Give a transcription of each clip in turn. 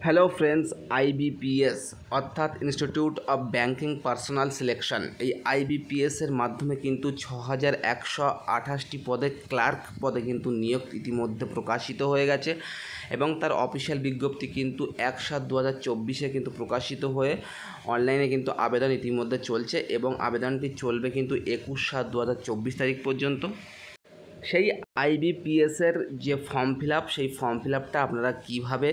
Hello friends, IBPS অর্থাৎ institute of banking personal selection, এই আইবিপিএসের মাধ্যমে কিন্তু 6128টি পদে ক্লার্ক পদে কিন্তু নিয়োগ ইতিমধ্যে প্রকাশিত হয়ে গেছে এবং তার অফিসিয়াল বিজ্ঞপ্তি কিন্তু 1/7/2024 কিন্তু প্রকাশিত হয়ে অনলাইনে কিন্তু আবেদন ইতিমধ্যে চলছে এবং আবেদনটি চলবে কিন্তু 21/7/2024 তারিখ পর্যন্ত। সেই আইবিপিএসের যে ফর্ম ফিল আপ, সেই ফর্ম ফিল আপটা আপনারা কীভাবে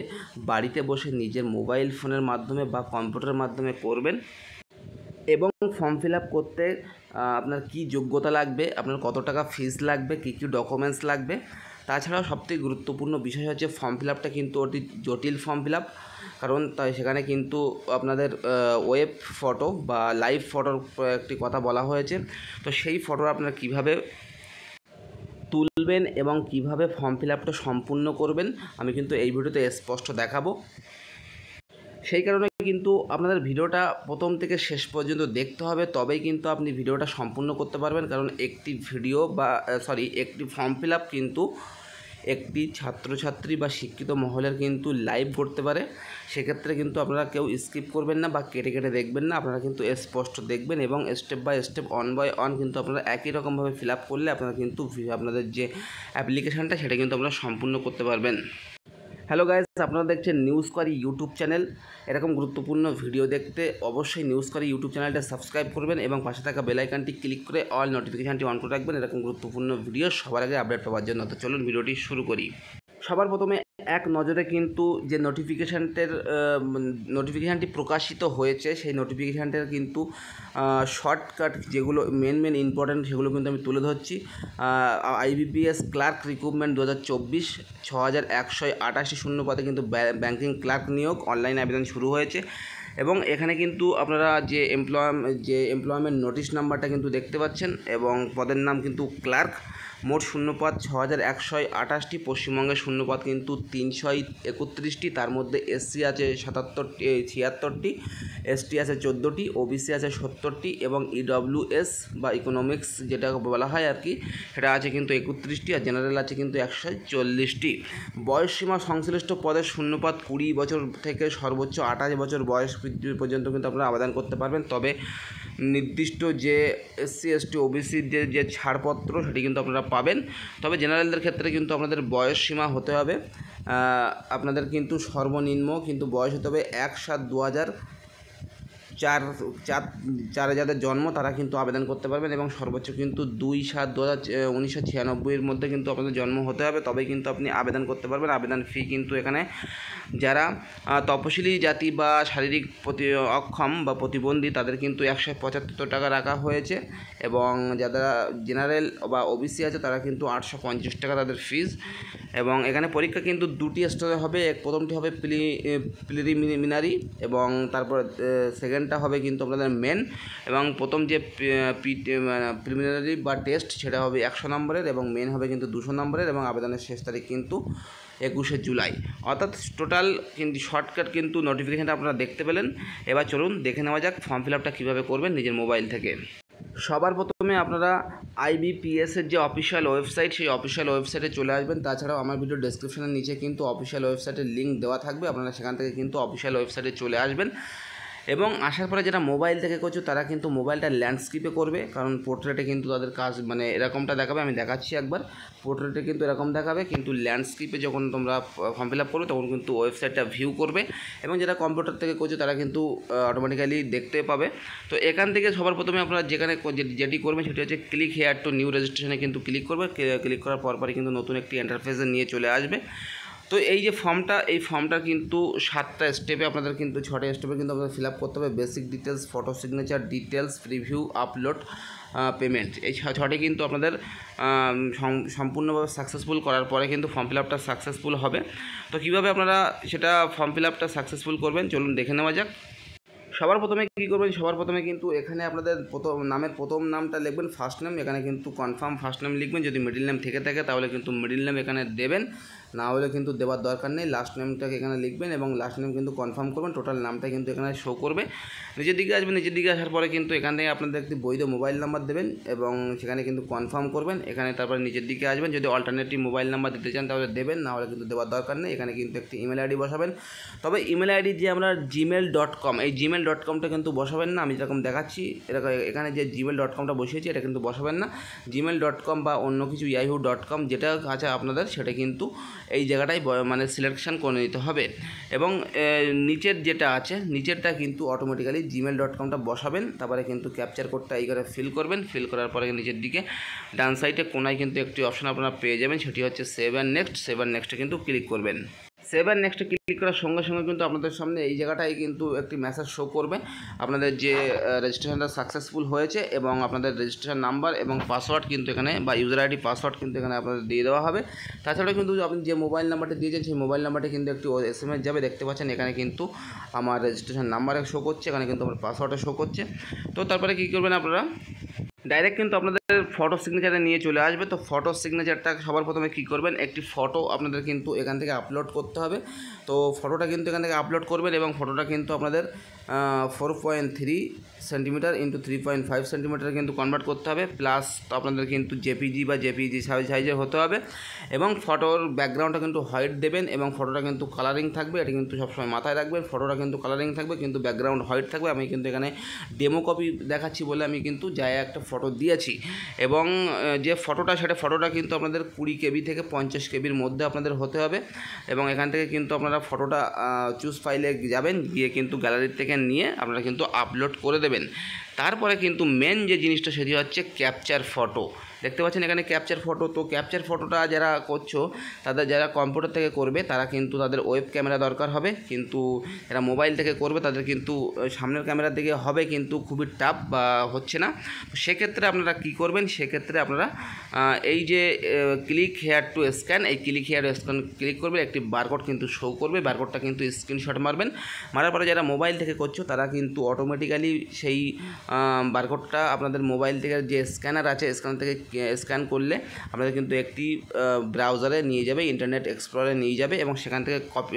বাড়িতে বসে নিজের মোবাইল ফোনের মাধ্যমে বা কম্পিউটারের মাধ্যমে করবেন এবং ফর্ম ফিল আপ করতে আপনার কী যোগ্যতা লাগবে, আপনার কত টাকা ফিস লাগবে, কী কী ডকুমেন্টস লাগবে। তাছাড়াও সবথেকে গুরুত্বপূর্ণ বিষয় হচ্ছে ফর্ম ফিল আপটা কিন্তু অতি জটিল ফর্ম ফিল আপ, কারণ তাই সেখানে কিন্তু আপনাদের ওয়েব ফটো বা লাইভ ফটোর একটি কথা বলা হয়েছে। তো সেই ফটো আপনারা কীভাবে তুলবেন এবং কিভাবে ফর্ম ফিল আপটা সম্পূর্ণ করবেন আমি কিন্তু এই ভিডিওতে স্পষ্ট দেখাবো। সেই কারণে কিন্তু আপনাদের ভিডিওটা প্রথম থেকে শেষ পর্যন্ত দেখতে হবে, তবেই কিন্তু আপনি ভিডিওটা সম্পূর্ণ করতে পারবেন। কারণ একটি ভিডিও বা একটি ফর্ম ফিল আপ কিন্তু একটি ছাত্রছাত্রী বা শিক্ষিত মহলের কিন্তু লাইভ করতে পারে। সেক্ষেত্রে কিন্তু আপনারা কেউ স্কিপ করবেন না বা কেটে কেটে দেখবেন না, আপনারা কিন্তু স্পষ্ট দেখবেন এবং step by step one by one কিন্তু আপনারা একই রকমভাবে ফিল আপ করলে আপনারা কিন্তু আপনাদের যে অ্যাপ্লিকেশানটা সেটা কিন্তু আপনারা সম্পূর্ণ করতে পারবেন। হ্যালো গাইস, আপনারা দেখছেন নিউজ কোয়ারি ইউটিউব চ্যানেল। এরকম গুরুত্বপূর্ণ ভিডিও দেখতে অবশ্যই নিউজ কোয়ারি ইউটিউব চ্যানেলটা সাবস্ক্রাইব করবেন এবং পাশে থাকা বেল আইকনটি ক্লিক করে অল নোটিফিকেশানটি অন করে রাখবেন এরকম গুরুত্বপূর্ণ ভিডিও সবার আগে আপডেট পাওয়ার জন্য। তো চলুন ভিডিওটি শুরু করি। সবার প্রথমে এক নজরে কিন্তু যে নোটিফিকেশানটি প্রকাশিত হয়েছে, সেই নোটিফিকেশানটার কিন্তু শর্টকাট যেগুলো মেন ইম্পর্ট্যান্ট সেগুলো কিন্তু আমি তুলে ধরছি। আইবিপিএস ক্লার্ক রিক্রুটমেন্ট 2024 6128টি শূন্য পদে কিন্তু ব্যাংকিং ক্লার্ক নিয়োগ অনলাইন আবেদন শুরু হয়েছে এবং এখানে কিন্তু আপনারা যে এমপ্লয়মেন্ট নোটিশ নাম্বারটা কিন্তু দেখতে পাচ্ছেন এবং পদের নাম কিন্তু ক্লার্ক। মোট শূন্যপদ 6128টি, পশ্চিমবঙ্গের শূন্যপদ কিন্তু 331টি, তার মধ্যে এসসি আছে 76টি, এসটি আছে 14টি, ওবিসি আছে 70টি এবং ইডব্লিউএস বা ইকোনমিক্স যেটা বলা হয় আর কি সেটা আছে কিন্তু 31টি আর জেনারেল আছে কিন্তু 140টি। বয়সসীমা সংশ্লিষ্ট পদের শূন্যপদ 20 বছর থেকে সর্বোচ্চ 28 বছর বয়স পর্যন্ত কিন্তু আপনারা আবেদন করতে পারবেন। তবে নির্দিষ্ট যে এসসি এসটি ওবিসির যে ছাড়পত্র সেটি কিন্তু আপনারা পাবেন। তবে জেনারেলদের ক্ষেত্রে কিন্তু আপনাদের বয়স সীমা হতে হবে, আপনাদের কিন্তু সর্বনিম্ন কিন্তু বয়স হতে হবে 1/7/2004 যাদের জন্ম তারা কিন্তু আবেদন করতে পারবেন এবং সর্বোচ্চ কিন্তু 2/7/1996 মধ্যে কিন্তু আপনাদের জন্ম হতে হবে, তবেই কিন্তু আপনি আবেদন করতে পারবেন। আবেদন ফি কিন্তু এখানে যারা তপশিলি জাতি বা শারীরিক অক্ষম বা প্রতিবন্ধী তাদের কিন্তু 175 টাকা রাখা হয়েছে এবং যারা জেনারেল বা ওবিসি আছে তারা কিন্তু 850 টাকা তাদের ফিজ। এবং এখানে পরীক্ষা কিন্তু দুটি স্তরে হবে, প্রথমটি হবে প্রিলিমিনারি এবং তারপর সেকেন্ডটা হবে কিন্তু আপনাদের মেন। এবং প্রথম যে প্রিলিমিনারি বা টেস্ট সেটা হবে 100 নম্বরের এবং মেন হবে কিন্তু 200 নম্বরের এবং আবেদনের শেষ তারিখ কিন্তু 21শে জুলাই। অর্থাৎ টোটাল কিন্তু শর্টকাট কিন্তু নোটিফিকেশানটা আপনারা দেখতে পেলেন। এবার চলুন দেখে নেওয়া যাক ফর্ম ফিল আপটা কীভাবে করবেন নিজের মোবাইল থেকে। সবার প্রথমে আপনারা আইবিপিএসের যে অফিসিয়াল ওয়েবসাইট সেই অফিসিয়াল ওয়েবসাইটে চলে আসবেন। তাছাড়াও আমার ভিডিও ডেসক্রিপশনের নিচে কিন্তু অফিসিয়াল ওয়েবসাইটের লিঙ্ক দেওয়া থাকবে, আপনারা সেখান থেকে কিন্তু অফিসিয়াল ওয়েবসাইটে চলে আসবেন এবং আসার পরে যারা মোবাইল থেকে করছো তারা কিন্তু মোবাইলটা ল্যান্ডস্কেপে করবে, কারণ পোর্ট্রেটে কিন্তু তাদের কাজ এরকমটা দেখাবে। আমি দেখাচ্ছি একবার, পোর্ট্রেটে কিন্তু এরকম দেখাবে, কিন্তু ল্যান্ডস্কেপে যখন তোমরা ফর্ম ফিল আপ করবে তখন কিন্তু ওয়েবসাইটটা ভিউ করবে এবং যারা কম্পিউটার থেকে করছো তারা কিন্তু অটোমেটিক্যালি দেখতে পাবে। তো এখান থেকে সবার প্রথমে আপনারা যেটি করবেন সেটি হচ্ছে ক্লিক হেয়ার টু নিউ রেজিস্ট্রেশনে কিন্তু ক্লিক করবে। ক্লিক করার পরপরই কিন্তু নতুন একটি ইন্টারফেসে নিয়ে চলে আসবে। তো এই যে ফর্মটা কিন্তু 7টা স্টেপে আপনাদের কিন্তু 6টা স্টেপে কিন্তু আপনাদের ফিল আপ করতে হবে। Basic details, photo signature, details, preview, upload, payment, এই 6টি কিন্তু আপনাদের সম্পূর্ণভাবে সাকসেসফুল করার পরে কিন্তু ফর্ম ফিল আপটা সাকসেসফুল হবে। তো কীভাবে আপনারা সেটা ফর্ম ফিল আপটা সাকসেসফুল করবেন চলুন দেখে নেওয়া যাক। সবার প্রথমে কী করবেন, সবার প্রথমে কিন্তু এখানে আপনাদের প্রথম নামটা লিখবেন, ফার্স্ট নেম, এখানে কিন্তু কনফার্ম ফার্স্ট নেম লিখবেন। যদি মিডিল নেম থেকে থাকে তাহলে কিন্তু মিডিল নেম এখানে দেবেন না হলে কিন্তু দেওয়ার দরকার নেই। লাস্ট নেমটাকে এখানে লিখবেন এবং লাস্ট নেম কিন্তু কনফার্ম করবেন, টোটাল নামটা কিন্তু এখানে শো করবে। নিচের দিকে আসবেন, নিচের দিকে আসার পরে কিন্তু এখান থেকে আপনাদের একটি বৈধ মোবাইল নাম্বার দেবেন এবং সেখানে কিন্তু কনফার্ম করবেন। এখানে তারপরে নিচের দিকে আসবেন, যদি অল্টারনেটিভ মোবাইল নাম্বার দিতে চান তাহলে দেবেন, না হলে কিন্তু দেওয়ার দরকার নেই। এখানে কিন্তু একটি ইমেল আইডি বসাবেন। তবে ইমেল আইডি যে আমরা gmail.com, এই gmail.comটা কিন্তু বসাবেন না। আমি যেরকম দেখাচ্ছি এরকম এখানে যে gmail.comটা বসিয়েছি এটা কিন্তু বসাবেন না। gmail.com বা অন্য কিছু yahoo.com যেটা আছে আপনাদের, সেটা কিন্তু এই জায়গাটায় মানে সিলেকশন করে নিতে হবে। এবং নিচের যেটা আছে নিচেরটা কিন্তু অটোমেটিক্যালি gmail.comটা বসাবেন। তারপরে কিন্তু ক্যাপচার কোডটা এই করে ফিল করবেন। ফিল করার পরে নিচের দিকে ডান সাইডে কোনায় কিন্তু একটি অপশন আপনারা পেয়ে যাবেন, সেটি হচ্ছে save and next. Save and নেক্সটে কিন্তু ক্লিক করবেন। সেভ অ্যান্ড নেক্সটে ক্লিক করার সঙ্গে সঙ্গে কিন্তু আপনাদের সামনে এই জায়গাটায় কিন্তু একটি মেসেজ শো করবে আপনাদের যে রেজিস্ট্রেশনটা সাকসেসফুল হয়েছে এবং আপনাদের রেজিস্ট্রেশন নাম্বার এবং পাসওয়ার্ড কিন্তু এখানে বা ইউজার আইডি পাসওয়ার্ড কিন্তু এখানে আপনাদের দিয়ে দেওয়া হবে। তাছাড়া কিন্তু আপনি যে মোবাইল নাম্বারটা দিয়েছেন সেই মোবাইল নাম্বারটা কিন্তু একটি SMS যাবে, দেখতে পাচ্ছেন এখানে কিন্তু আমার রেজিস্ট্রেশন নাম্বারে শো করছে, এখানে কিন্তু আমার পাসওয়ার্ডে শো করছে। তো তারপরে কী করবেন আপনারা, ডাইরেক্ট কিন্তু আপনাদের ফটো সিগনেচারে নিয়ে চলে আসবে। তো ফটো সিগনেচারটা সবার প্রথমে কী করবেন, একটি ফটো আপনাদের কিন্তু এখান থেকে আপলোড করতে হবে। তো ফটোটা কিন্তু এখান থেকে আপলোড করবেন এবং ফটোটা কিন্তু আপনাদের 4.3 সেন্টিমিটার ইন্টু 3.5 সেন্টিমিটার কিন্তু কনভার্ট করতে হবে। প্লাস আপনাদের কিন্তু জেপিজি বা জেপিজি সাইজের হতে হবে এবং ফটোর ব্যাকগ্রাউন্ডটা কিন্তু হোয়াইট দেবেন এবং ফটোটা কিন্তু কালারিং থাকবে। এটা কিন্তু সবসময় মাথায় রাখবেন, ফটোটা কিন্তু কালারিং থাকবে কিন্তু ব্যাকগ্রাউন্ড হোয়াইট থাকবে। আমি কিন্তু এখানে ডেমো কপি দেখাচ্ছি বলে আমি কিন্তু যাই একটা ফটো দিয়েছি এবং যে ফটোটা সেটা ফটোটা কিন্তু আপনাদের 20 KB থেকে 50 KBর মধ্যে আপনাদের হতে হবে। এবং এখান থেকে কিন্তু আপনারা ফটোটা চুজ ফাইলে যাবেন, গিয়ে কিন্তু গ্যালারি থেকে নিয়ে আপনারা কিন্তু আপলোড করে দেবেন। তারপরে কিন্তু মেন যে জিনিসটা সেটি হচ্ছে ক্যাপচার ফটো। দেখতে পাচ্ছেন এখানে ক্যাপচার ফটো। তো ক্যাপচার ফটোটা যারা করছো তাদের, যারা কম্পিউটার থেকে করবে তারা কিন্তু তাদের ওয়েব ক্যামেরা দরকার হবে, কিন্তু যারা মোবাইল থেকে করবে তাদের কিন্তু সামনের ক্যামেরার দিকে হবে, কিন্তু খুবই টাফ বা হচ্ছে না। তো সেক্ষেত্রে আপনারা কী করবেন, সেক্ষেত্রে আপনারা এই যে ক্লিক হেয়ার টু স্ক্যান, এই ক্লিক হেয়ার স্ক্যান ক্লিক করবে, একটি বারকোড কিন্তু শো করবে। বারকোডটা কিন্তু স্ক্রিনশট মারবেন। মারার পরে যারা মোবাইল থেকে করছো তারা কিন্তু অটোমেটিক্যালি সেই বারকোডটা আপনাদের মোবাইল থেকে যে স্ক্যানার আছে স্ক্যানার থেকে স্ক্যান করলে আপনাদের কিন্তু একটি ব্রাউজারে নিয়ে যাবে, ইন্টারনেট এক্সপ্লোরারে নিয়ে যাবে এবং সেখান থেকে কপি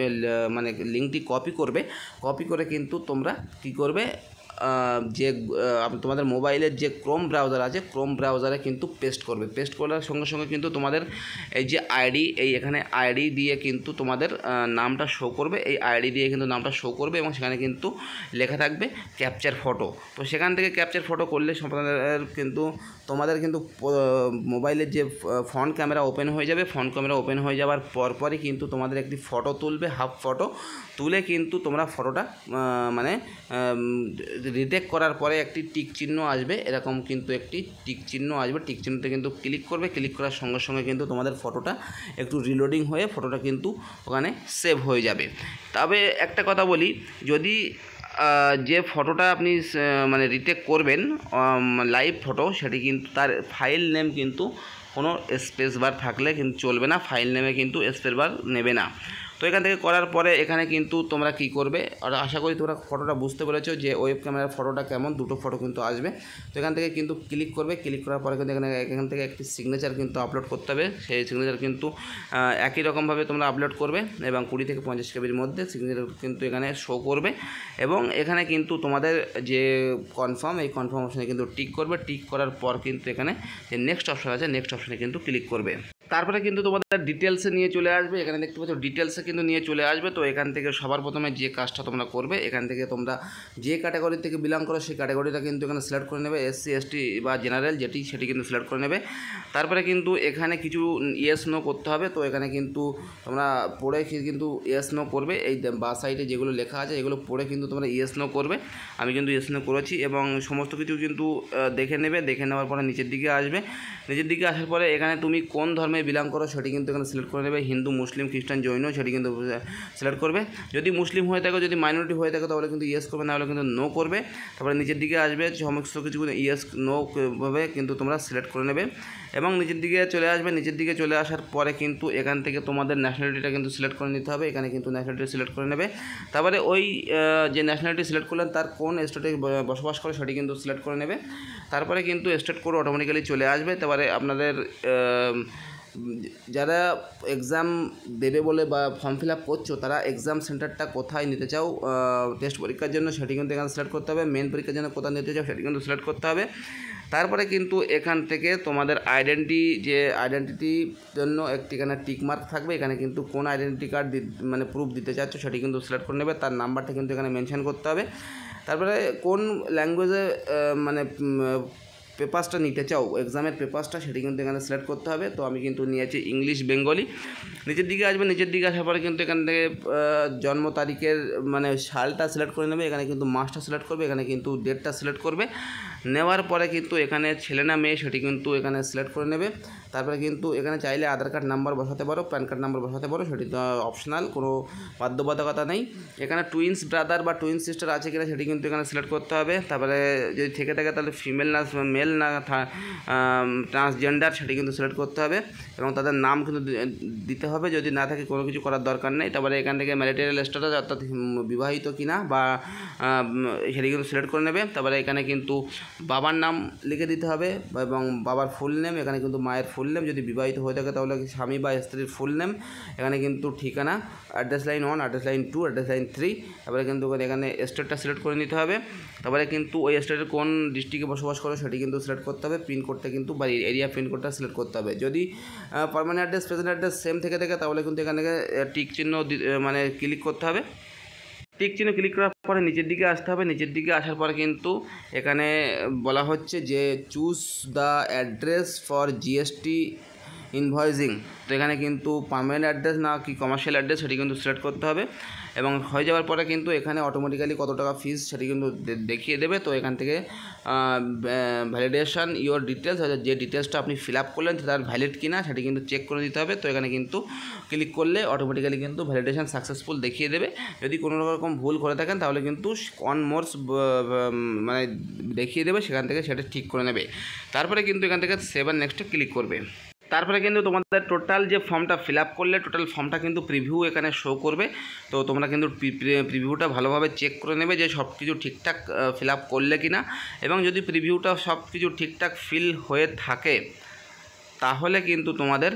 মানে লিঙ্কটি কপি করবে। কপি করে কিন্তু তোমরা কী করবে, যে তোমাদের মোবাইলের যে ক্রোম ব্রাউজার আছে ক্রোম ব্রাউজারে কিন্তু পেস্ট করবে। পেস্ট করার সঙ্গে সঙ্গে কিন্তু তোমাদের এই যে আইডি, এই এখানে আইডি দিয়ে কিন্তু তোমাদের নামটা শো করবে। এই আইডি দিয়ে কিন্তু নামটা শো করবে এবং সেখানে কিন্তু লেখা থাকবে ক্যাপচার ফটো। তো সেখান থেকে ক্যাপচার ফটো করলে তোমাদের কিন্তু মোবাইলের যে ফ্রন্ট ক্যামেরা ওপেন হয়ে যাবে। ফ্রন্ট ক্যামেরা ওপেন হয়ে যাওয়ার পরপরই কিন্তু তোমাদের একটি ফটো তুলবে, হাফ ফটো তুলে কিন্তু তোমরা ফটোটা মানে রিটেক করার পরে একটি টিক চিহ্ন আসবে, এরকম কিন্তু একটি টিক চিহ্ন আসবে। টিক চিহ্নতে কিন্তু ক্লিক করবে। ক্লিক করার সঙ্গে সঙ্গে কিন্তু তোমাদের ফটোটা একটু রিলোডিং হয়ে ফটোটা কিন্তু ওখানে সেভ হয়ে যাবে। তবে একটা কথা বলি, যদি যে ফটোটা আপনি মানে রিটেক করবেন লাইভ ফটো, সেটি কিন্তু তার ফাইল নেম কিন্তু কোনো স্পেস বার থাকলে কিন্তু চলবে না, ফাইল নেমে কিন্তু স্পেস বার নেবে না। তো এখান থেকে করার পরে এখানে কিন্তু তোমরা কি করবে, আর আশা করি তোমরা ফটোটা বুঝতে পেরেছো যে ওয়েব ক্যামেরার ফটোটা কেমন, দুটো ফটো কিন্তু আসবে। তো এখান থেকে কিন্তু ক্লিক করবে। ক্লিক করার পরে কিন্তু এখান থেকে একটি সিগনেচার কিন্তু আপলোড করতে হবে। সেই সিগনেচার কিন্তু একই রকমভাবে তোমরা আপলোড করবে এবং 20 থেকে 50 KBর মধ্যে সিগনেচার কিন্তু এখানে শো করবে। এবং এখানে কিন্তু তোমাদের যে কনফার্ম, এই কনফার্ম অপশানে কিন্তু টিক করবে। টিক করার পর কিন্তু এখানে যে নেক্সট অপশান আছে নেক্সট অপশানে কিন্তু ক্লিক করবে। তারপরে কিন্তু তোমাদের ডিটেলসে নিয়ে চলে আসবে। এখানে দেখতে পাচ্ছ ডিটেলসে কিন্তু নিয়ে চলে আসবে। তো এখান থেকে সবার প্রথমে যে কাজটা তোমরা করবে, এখান থেকে তোমরা যে ক্যাটাগরি থেকে বিলং করো সেই ক্যাটাগরিটা কিন্তু এখানে সিলেক্ট করে নেবে। SC ST বা জেনারেল সেটি কিন্তু সিলেক্ট করে নেবে। তারপরে কিন্তু এখানে কিছু ইয়েস নো করতে হবে। তো এখানে কিন্তু তোমরা পড়ে কিন্তু ইয়েস নো করবে। এই বা সাইডে যেগুলো লেখা আছে এগুলো পড়ে কিন্তু তোমরা ইয়েস নো করবে। আমি কিন্তু ইয়েস নো করেছি এবং সমস্ত কিছু কিন্তু দেখে নেবে। দেখে নেওয়ার পরে নিচের দিকে আসবে। নিচের দিকে আসার পরে এখানে তুমি কোন ধর্মে বিলং করো সেটি কিন্তু এখানে সিলেক্ট করে নেবে। হিন্দু, মুসলিম, খ্রিস্টান, জৈন সেটি কিন্তু সিলেক্ট করবে। যদি মুসলিম হয়ে থাকো, যদি মাইনরিটি হয়ে থাকো তাহলে কিন্তু ইয়েস করবে, না হলে কিন্তু নো করবে। তারপরে নিচের দিকে আসবে, সমস্ত কিছু ইয়েস নো ভাবে কিন্তু তোমরা সিলেক্ট করে নেবে এবং নিচের দিকে চলে আসবে। নিচের দিকে চলে আসার পরে কিন্তু এখান থেকে তোমাদের ন্যাশনালিটিটা কিন্তু সিলেক্ট করে নিতে হবে। এখানে কিন্তু ন্যাশনালিটি সিলেক্ট করে নেবে। তারপরে ওই যে ন্যাশনালিটি সিলেক্ট করলেন তার কোন স্টেটে বসবাস করে সেটি কিন্তু সিলেক্ট করে নেবে। তারপরে কিন্তু স্টেট কোড অটোমেটিক্যালি চলে আসবে। তারপরে আপনাদের যারা এক্সাম দেবে বলে বা ফর্ম ফিল আপ করছো তারা এক্সাম সেন্টারটা কোথায় নিতে চাও টেস্ট পরীক্ষার জন্য সেটি কিন্তু এখানে সিলেক্ট করতে হবে। মেন পরীক্ষার জন্য কোথায় নিতে চাও সেটি কিন্তু সিলেক্ট করতে হবে। তারপরে কিন্তু এখান থেকে তোমাদের আইডেন্টিটির জন্য একটি এখানে টিক মার্ক থাকবে। এখানে কিন্তু কোন আইডেন্টি কার্ড মানে প্রুফ দিতে চাচ্ছ সেটি কিন্তু সিলেক্ট করে নেবে, তার নাম্বারটা কিন্তু এখানে মেনশন করতে হবে। তারপরে কোন ল্যাঙ্গুয়েজে মানে পেপারসটা নিতে চাও এক্সামের পেপারসটা সেটি কিন্তু এখানে সিলেক্ট করতে হবে। তো আমি কিন্তু নিয়েছি ইংলিশ বেঙ্গলি। নিচের দিকে আসবে, নিচের দিকে আসার পরে কিন্তু এখান থেকে জন্ম তারিখের মানে সালটা সিলেক্ট করে নেবে। এখানে কিন্তু মাসটা সিলেক্ট করবে, এখানে কিন্তু ডেটটা সিলেক্ট করবে। নেওয়ার পরে কিন্তু এখানে ছেলে না মেয়ে সেটি কিন্তু এখানে সিলেক্ট করে নেবে। তারপরে কিন্তু এখানে চাইলে আধার কার্ড নাম্বার বসাতে পারো, প্যান কার্ড নাম্বার বসাতে পারো, সেটি তো অপশনাল, কোনো বাধ্যবাধকতা নেই। এখানে টুইন্স ব্রাদার বা টুইন্স সিস্টার আছে কিনা সেটি কিন্তু এখানে সিলেক্ট করতে হবে। তারপরে যদি থেকে থাকে তাহলে ফিমেল না মেল না ট্রান্সজেন্ডার সেটি কিন্তু সিলেক্ট করতে হবে এবং তাদের নাম কিন্তু দিতে হবে। যদি না থাকে কোনো কিছু করার দরকার নেই। তারপরে এখান থেকে ম্যারিটাল স্ট্যাটাস অর্থাৎ বিবাহিত কিনা বা সেটি কিন্তু সিলেক্ট করে নেবে। তারপরে এখানে কিন্তু বাবার নাম লিখে দিতে হবে এবং বাবার ফুল নেম, এখানে কিন্তু মায়ের ফুল নেম, যদি বিবাহিত হয়ে থাকে তাহলে স্বামী বা স্ত্রীর ফুল নেম, এখানে কিন্তু ঠিকানা, address line 1, address line 2, address line 3। তারপরে কিন্তু এখানে স্টেটটা সিলেক্ট করে নিতে হবে। তারপরে কিন্তু ওই স্টেটের কোন ডিস্ট্রিক্টে বসবাস করো সেটি কিন্তু সিলেক্ট করতে হবে। পিনকোডটা কিন্তু বা এরিয়া পিনকোডটা সিলেক্ট করতে হবে। যদি permanent address present address same থেকে থাকে তাহলে কিন্তু এখান থেকে টিক চিহ্ন মানে ক্লিক করতে হবে। টিক চিহ্ন ক্লিক করার পরে নিচের দিকে আসতে হবে। নিচের দিকে আসার পরে কিন্তু এখানে বলা হচ্ছে যে choose the address for GST invoicing. তো এখানে কিন্তু পার্মানেন্ট অ্যাড্রেস না কি কমার্শিয়াল অ্যাড্রেস সেটি কিন্তু সিলেক্ট করতে হবে এবং হয়ে যাওয়ার পরে কিন্তু এখানে অটোমেটিক্যালি কত টাকা ফিস সেটি কিন্তু দেখিয়ে দেবে। তো এখান থেকে ভ্যালিডেশন ইওর ডিটেলস, যে ডিটেলসটা আপনি ফিল আপ করলেন তার ভ্যালিড কিনা সেটি কিন্তু চেক করে দিতে হবে। তো এখানে কিন্তু ক্লিক করলে অটোমেটিক্যালি কিন্তু ভ্যালিডেশন সাকসেসফুল দেখিয়ে দেবে। যদি কোনো রকম ভুল করে থাকেন তাহলে কিন্তু অন মোরস মানে দেখিয়ে দেবে, সেখান থেকে সেটা ঠিক করে নেবে। তারপরে কিন্তু এখান থেকে সেভ আর নেক্সটে ক্লিক করবে। তারপরে কিন্তু তোমাদের টোটাল যে ফর্মটা ফিল আপ করলে টোটাল ফর্মটা কিন্তু প্রিভিউ এখানে শো করবে। তো তোমরা কিন্তু প্রিভিউটা ভালোভাবে চেক করে নেবে যে সব কিছু ঠিকঠাক ফিল আপ করলে কি না, এবং যদি প্রিভিউটা সব কিছু ঠিকঠাক ফিল হয়ে থাকে তাহলে কিন্তু তোমাদের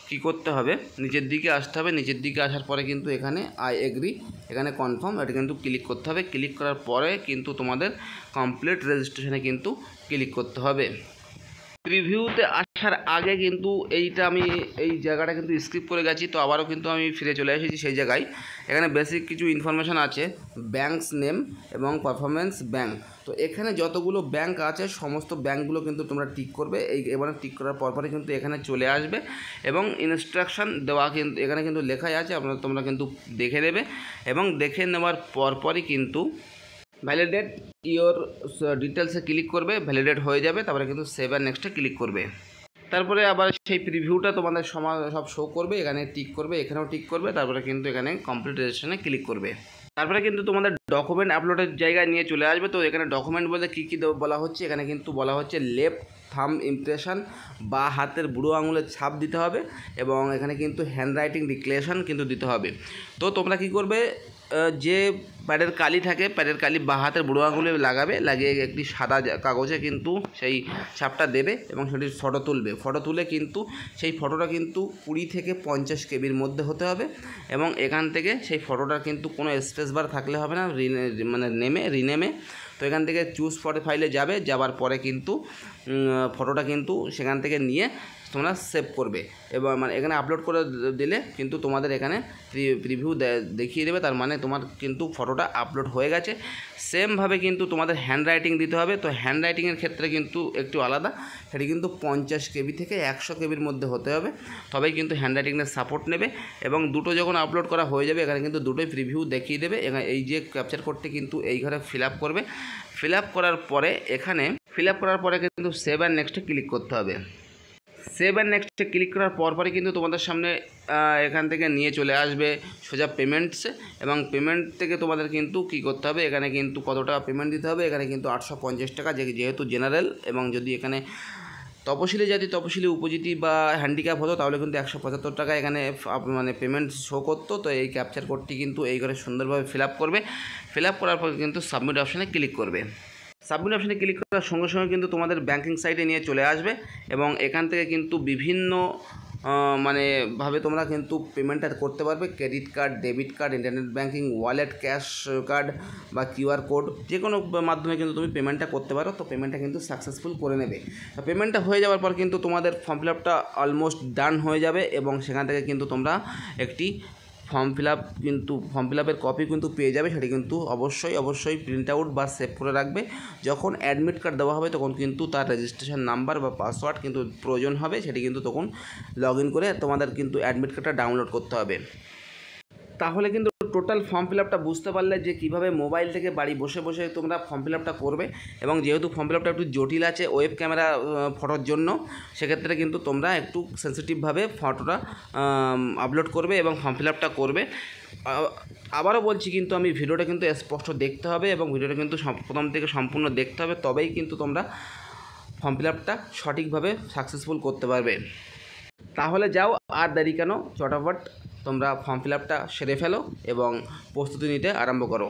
কী করতে হবে, নিচের দিকে আসতে হবে। নিচের দিকে আসার পরে কিন্তু এখানে আই এগ্রি, এখানে কনফার্ম, এটা কিন্তু ক্লিক করতে হবে। ক্লিক করার পরে কিন্তু তোমাদের কমপ্লিট রেজিস্ট্রেশনে কিন্তু ক্লিক করতে হবে। প্রিভিউতে আসার আগে কিন্তু আমি এই জায়গাটা কিন্তু স্কিপ করে গেছি, তো আবারও কিন্তু আমি ফিরে চলে এসেছি সেই জায়গায়। এখানে বেসিক কিছু ইনফরমেশান আছে, ব্যাঙ্কস নেম এবং পারফরমেন্স ব্যাঙ্ক। তো এখানে যতগুলো ব্যাঙ্ক আছে সমস্ত ব্যাঙ্কগুলো কিন্তু তোমরা টিক করবে। এবারে টিক করার পরপরই কিন্তু এখানে চলে আসবে এবং ইনস্ট্রাকশান দেওয়া কিন্তু এখানে কিন্তু লেখাই আছে, তোমরা কিন্তু দেখে নেবে এবং দেখে নেওয়ার পরপরই কিন্তু ভ্যালিডেট ইওর ডিটেলসে ক্লিক করবে, ভ্যালিডেট হয়ে যাবে। তারপরে কিন্তু সেভ আর নেক্সটে ক্লিক করবে। তারপরে আবার সেই প্রিভিউটা তোমাদের সব শো করবে, এখানে টিক করবে, এখানেও টিক করবে। তারপরে কিন্তু এখানে কমপ্লিট রেজিস্ট্রেশনে ক্লিক করবে। তারপরে কিন্তু তোমাদের ডকুমেন্ট আপলোডের জায়গায় নিয়ে চলে আসবে। তো এখানে ডকুমেন্ট বলতে কী কী বলা হচ্ছে, এখানে কিন্তু বলা হচ্ছে লেফট থাম ইমপ্রেশন বা হাতের বুড়ো আঙুলের ছাপ দিতে হবে এবং এখানে কিন্তু হ্যান্ডরাইটিং ডিক্লারেশন কিন্তু দিতে হবে। তো তোমরা কী করবে, যে প্যাডের কালি থাকে, প্যাডের কালি বা হাতের বুড়ো আঙুলে লাগাবে, লাগিয়ে একটি সাদা কাগজে কিন্তু সেই ছাপটা দেবে এবং সেটির ফটো তুলবে। ফটো তুলে কিন্তু সেই ফটোটা কিন্তু 20 থেকে 50 কেবির মধ্যে হতে হবে এবং এখান থেকে সেই ফটোটা কিন্তু কোনো স্পেস বার থাকলে হবে না, মানে রিনেমে। তো এখান থেকে চুজ ফটো ফাইলে যাবার পরে কিন্তু ফটোটা কিন্তু সেখান থেকে নিয়ে তোমরা সেভ করবে এবং মানে এখানে আপলোড করে দিলে কিন্তু তোমাদের এখানে প্রিভিউ দেখিয়ে দেবে, তার মানে তোমার কিন্তু ফটোটা আপলোড হয়ে গেছে। সেমভাবে কিন্তু তোমাদের হ্যান্ডরাইটিং দিতে হবে। তো হ্যান্ডরাইটিংয়ের ক্ষেত্রে কিন্তু একটু আলাদা, সেটি কিন্তু 50 কেবি থেকে 100 কেবির মধ্যে হতে হবে, তবেই কিন্তু হ্যান্ডরাইটিংয়ের সাপোর্ট নেবে। এবং দুটো যখন আপলোড করা হয়ে যাবে এখানে কিন্তু দুটোই প্রিভিউ দেখিয়ে দেবে। এই যে ক্যাপচার কোডটি কিন্তু এই ঘরে ফিল আপ করবে। ফিল আপ করার পরে কিন্তু সেভ আর নেক্সটে ক্লিক করতে হবে। সেভ অ্যান্ড নেক্সটে ক্লিক করার পরপরই কিন্তু তোমাদের সামনে এখান থেকে নিয়ে চলে আসবে সোজা পেমেন্টসে এবং পেমেন্ট থেকে তোমাদের কিন্তু কী করতে হবে, এখানে কিন্তু কত টাকা পেমেন্ট দিতে হবে। এখানে কিন্তু 850 টাকা, যেহেতু জেনারেল, এবং যদি এখানে তপশিলি জাতি, তপশিলি উপজাতি বা হ্যান্ডিক্যাপ হতো তাহলে কিন্তু 175 টাকা এখানে মানে পেমেন্ট শো করতো। তো এই ক্যাপচার কোডটি কিন্তু এই ঘরে সুন্দরভাবে ফিল আপ করবে। ফিল আপ করার পর কিন্তু সাবমিট অপশানে ক্লিক করবে। সাবমিট অপশানে ক্লিক করার সঙ্গে সঙ্গে কিন্তু তোমাদের ব্যাঙ্কিং সাইটে নিয়ে চলে আসবে এবং এখান থেকে কিন্তু বিভিন্ন মানে ভাবে তোমরা কিন্তু পেমেন্টটা করতে পারবে। Credit card, debit card, internet banking, wallet, cash card বা কিউআর কোড যে কোনো মাধ্যমে কিন্তু তুমি পেমেন্টটা করতে পারো। তো পেমেন্টটা কিন্তু সাকসেসফুল করে নেবে। পেমেন্টটা হয়ে যাওয়ার পর কিন্তু তোমাদের ফর্ম ফিল আপটা অলমোস্ট ডান হয়ে যাবে এবং সেখান থেকে কিন্তু তোমরা একটি ফর্ম ফিল আপের কপি কিন্তু পেয়ে যাবে। সেটি কিন্তু অবশ্যই প্রিন্ট আউট বা সেভ করে রাখবে। যখন অ্যাডমিট কার্ড দেওয়া হবে তখন কিন্তু তার রেজিস্ট্রেশন নাম্বার বা পাসওয়ার্ড কিন্তু প্রয়োজন হবে। সেটি কিন্তু তখন লগ ইন করে তোমাদের কিন্তু অ্যাডমিট কার্ডটা ডাউনলোড করতে হবে। তাহলে কিন্তু টোটাল ফর্ম ফিল আপটা বুঝতে পারলে যে কীভাবে মোবাইল থেকে বাড়ি বসে বসে তোমরা ফর্ম ফিল আপটা করবে। এবং যেহেতু ফর্ম ফিল আপটা একটু জটিল আছে ওয়েব ক্যামেরা ফটোর জন্য, সেক্ষেত্রে কিন্তু তোমরা একটু সেন্সিটিভভাবে ফটোটা আপলোড করবে এবং ফর্ম ফিল আপটা করবে। আবারও বলছি, কিন্তু আমি ভিডিওটা কিন্তু স্পষ্ট দেখতে হবে এবং ভিডিওটা কিন্তু প্রথম থেকে সম্পূর্ণ দেখতে হবে, তবেই কিন্তু তোমরা ফর্ম ফিল আপটা সঠিকভাবে সাকসেসফুল করতে পারবে। তাহলে যাও, আর দেরি কেন, চটাফট তোমরা ফর্ম ফিল আপটা সেরে ফেলো এবং প্রস্তুতি নিতে আরম্ভ করো।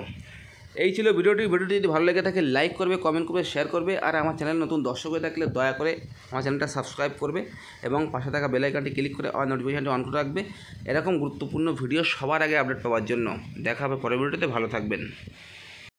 এই ছিল ভিডিওটি যদি ভালো লেগে থাকে লাইক করবে, কমেন্ট করবে, শেয়ার করবে। আর আমার চ্যানেল নতুন দর্শক হয়ে থাকলে দয়া করে আমার চ্যানেলটা সাবস্ক্রাইব করবে এবং পাশে থাকা বেল আইকনটি ক্লিক করে আর নোটিফিকেশনটি অন করে রাখবে এরকম গুরুত্বপূর্ণ ভিডিও সবার আগে আপডেট পাওয়ার জন্য। দেখা হবে পরের ভিডিওতে, ভালো থাকবেন।